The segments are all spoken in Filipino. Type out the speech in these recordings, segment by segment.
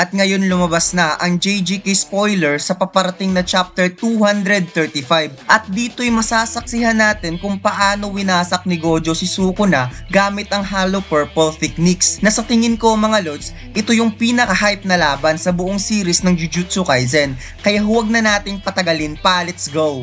At ngayon lumabas na ang JJK spoiler sa paparating na chapter 235. At dito'y masasaksihan natin kung paano winasak ni Gojo si Sukuna gamit ang Hollow Purple techniques. Na sa tingin ko mga lods, ito yung pinaka-hype na laban sa buong series ng Jujutsu Kaisen. Kaya huwag na nating patagalin pa, let's go!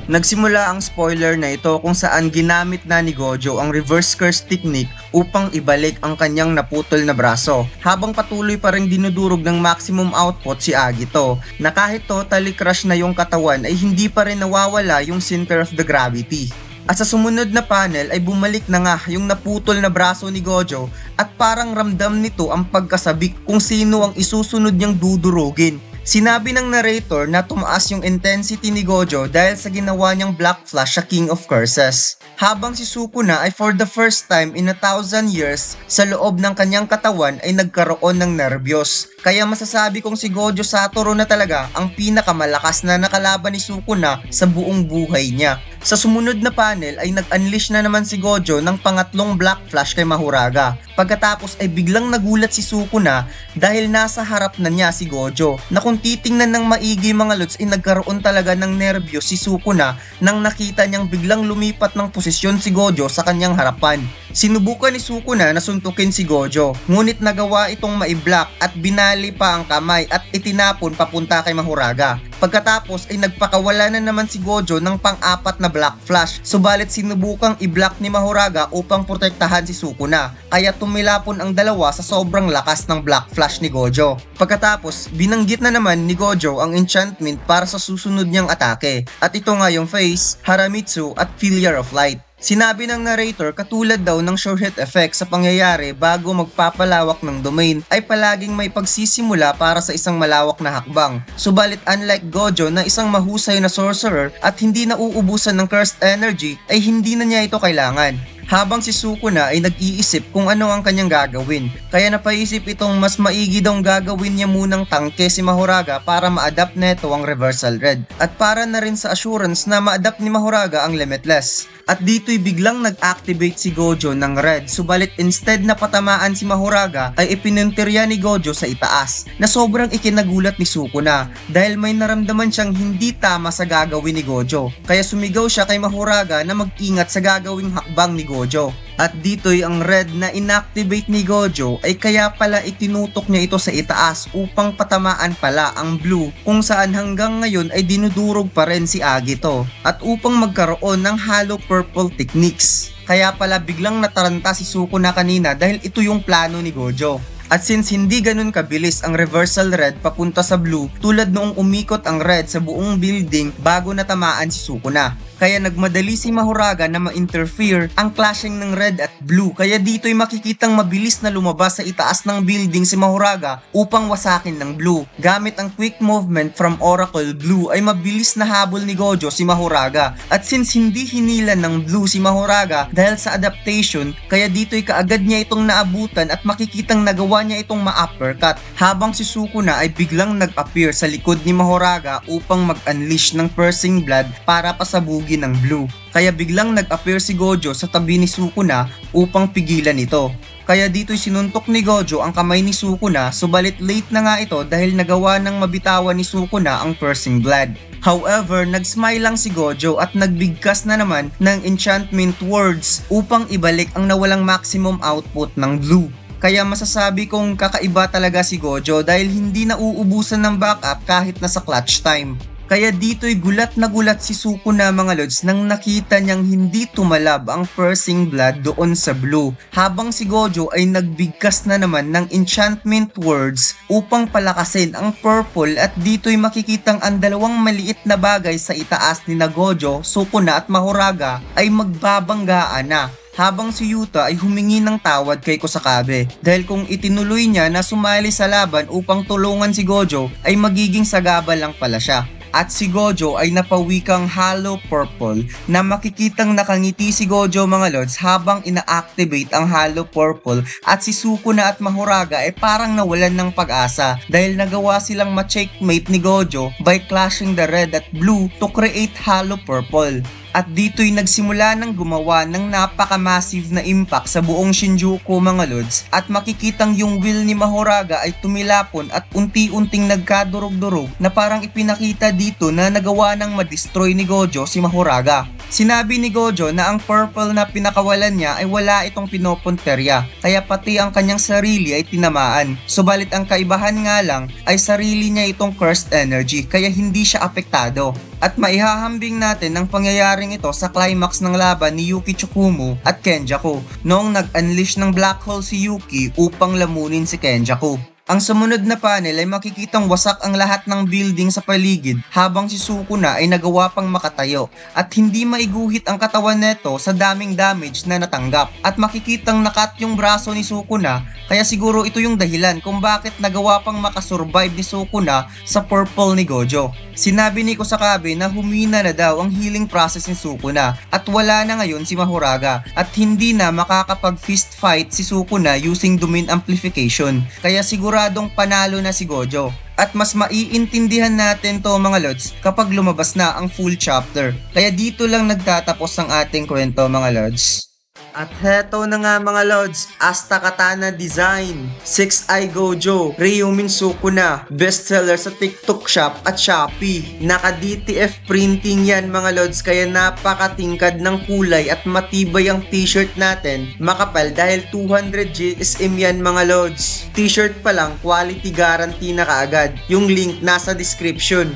Nagsimula ang spoiler na ito kung saan ginamit na ni Gojo ang reverse curse technique upang ibalik ang kanyang naputol na braso, habang patuloy pa rin dinudurog ng maximum output si Agito, na kahit totally crush na yung katawan ay hindi pa rin nawawala yung center of the gravity. At sa sumunod na panel ay bumalik na nga yung naputol na braso ni Gojo at parang ramdam nito ang pagkasabik kung sino ang isusunod niyang dudurugin. Sinabi ng narrator na tumaas yung intensity ni Gojo dahil sa ginawa niyang Black Flash sa King of Curses. Habang si Sukuna ay for the first time in 1,000 years sa loob ng kanyang katawan ay nagkaroon ng nervyos. Kaya masasabi kong si Gojo Satoru na talaga ang pinakamalakas na nakalaban ni Sukuna sa buong buhay niya. Sa sumunod na panel ay nag-unleash na naman si Gojo ng pangatlong Black Flash kay Mahuraga. Pagkatapos ay biglang nagulat si Sukuna dahil nasa harap na niya si Gojo, na kung titingnan ng maigi mga lods ay nagkaroon talaga ng nerbiyos si Sukuna nang nakita niyang biglang lumipat ng posisyon si Gojo sa kanyang harapan. Sinubukan ni Sukuna na suntukin si Gojo, ngunit nagawa itong maiblock at binali pa ang kamay at itinapon papunta kay Mahuraga. Pagkatapos ay nagpakawala na naman si Gojo ng pang-apat na Black Flash, subalit sinubukang i-block ni Mahuraga upang protektahan si Sukuna, kaya tumilapon ang dalawa sa sobrang lakas ng Black Flash ni Gojo. Pagkatapos, binanggit na naman ni Gojo ang enchantment para sa susunod niyang atake, at ito nga yung Face, Haramitsu at Failure of Light. Sinabi ng narrator katulad daw ng sure hit effect sa pangyayari bago magpapalawak ng domain ay palaging may pagsisimula para sa isang malawak na hakbang. Subalit unlike Gojo na isang mahusay na sorcerer at hindi nauubusan ng cursed energy ay hindi na niya ito kailangan. Habang si Sukuna ay nag-iisip kung ano ang kanyang gagawin, kaya napaisip itong mas maigi daw gagawin niya munang tangke si Mahuraga para ma-adapt neto ang Reversal Red, at para na rin sa assurance na ma-adapt ni Mahuraga ang Limitless. At dito'y biglang nag-activate si Gojo ng Red, subalit instead na patamaan si Mahuraga ay ipinuntirya ni Gojo sa itaas, na sobrang ikinagulat ni Sukuna dahil may naramdaman siyang hindi tama sa gagawin ni Gojo, kaya sumigaw siya kay Mahuraga na mag-ingat sa gagawing hakbang ni Gojo. At dito'y ang red na inactivate ni Gojo ay kaya pala itinutok niya ito sa itaas upang patamaan pala ang blue, kung saan hanggang ngayon ay dinudurog pa rin si Agito, at upang magkaroon ng Hollow Purple techniques. Kaya pala biglang nataranta si Sukuna kanina dahil ito yung plano ni Gojo. At since hindi ganun kabilis ang reversal red papunta sa blue tulad noong umikot ang red sa buong building bago natamaan si Sukuna, kaya nagmadali si Mahuraga na ma-interfere ang clashing ng red at blue, kaya dito'y makikitang mabilis na lumabas sa itaas ng building si Mahuraga upang wasakin ng blue. Gamit ang quick movement from Oracle Blue ay mabilis na habol ni Gojo si Mahuraga, at since hindi hinila ng blue si Mahuraga dahil sa adaptation, kaya dito'y kaagad niya itong naabutan at makikitang nagawa niya itong ma-uppercut, habang si Sukuna ay biglang nag-appear sa likod ni Mahuraga upang mag-unleash ng Piercing Blood para pasabugin ng blue. Kaya biglang nag-appear si Gojo sa tabi ni Sukuna upang pigilan ito. Kaya dito'y sinuntok ni Gojo ang kamay ni Sukuna, subalit late na nga ito dahil nagawa ng mabitawan ni Sukuna ang Piercing Blood. However, nag-smile lang si Gojo at nagbigkas na naman ng enchantment words upang ibalik ang nawalang maximum output ng blue. Kaya masasabi kong kakaiba talaga si Gojo dahil hindi na uubusan ng backup kahit nasa clutch time. Kaya dito'y gulat na gulat si Sukuna mga lods nang nakita niyang hindi tumalab ang Piercing Blood doon sa blue, habang si Gojo ay nagbigkas na naman ng enchantment words upang palakasin ang purple, at dito'y makikitang ang dalawang maliit na bagay sa itaas ni na Gojo, Sukuna at Mahuraga ay magbabanggaan na, habang si Yuta ay humingi ng tawad kay Kusakabe dahil kung itinuloy niya na sumali sa laban upang tulungan si Gojo ay magiging sagabal lang pala siya. At si Gojo ay napawikang Hollow Purple, na makikitang nakangiti si Gojo mga lods habang ina-activate ang Hollow Purple, at si Sukuna at Mahuraga ay parang nawalan ng pag-asa dahil nagawa silang ma-checkmate ni Gojo by clashing the red at blue to create Hollow Purple. At dito'y nagsimula ng gumawa ng napaka-massive na impact sa buong Shinjuku mga lods, at makikitang yung will ni Mahoraga ay tumilapon at unti-unting nagkadurog-durog na parang ipinakita dito na nagawa ng ma-destroy ni Gojo si Mahoraga. Sinabi ni Gojo na ang purple na pinakawalan niya ay wala itong pinopunterya, kaya pati ang kanyang sarili ay tinamaan. Subalit ang kaibahan nga lang ay sarili niya itong cursed energy, kaya hindi siya apektado. At maihahambing natin ang pangyayaring ito sa climax ng laban ni Yuki Tsukumo at Kenjaku noong nag-unleash ng black hole si Yuki upang lamunin si Kenjaku. Ang sumunod na panel ay makikitang wasak ang lahat ng building sa paligid habang si Sukuna ay nagawa pang makatayo at hindi maiguhit ang katawan neto sa daming damage na natanggap. At makikitang nakat yung braso ni Sukuna, kaya siguro ito yung dahilan kung bakit nagawa pang makasurvive ni Sukuna sa purple ni Gojo. Sinabi ni Kusakabe na humina na daw ang healing process ni Sukuna at wala na ngayon si Mahoraga at hindi na makakapag fist fight si Sukuna using domain amplification, kaya siguradong panalo na si Gojo. At mas maiintindihan natin to mga lods kapag lumabas na ang full chapter. Kaya dito lang nagtatapos ang ating kwento mga lods. At heto na nga mga lods, Asta Katana Design, 6i Gojo, Ryumin Sukuna, bestseller sa TikTok Shop at Shopee. Naka DTF printing yan mga lods, kaya napakatingkad ng kulay at matibay ang t-shirt natin. Makapal dahil 200 GSM yan mga lods. T-shirt pa lang, quality guarantee na kaagad. Yung link nasa description.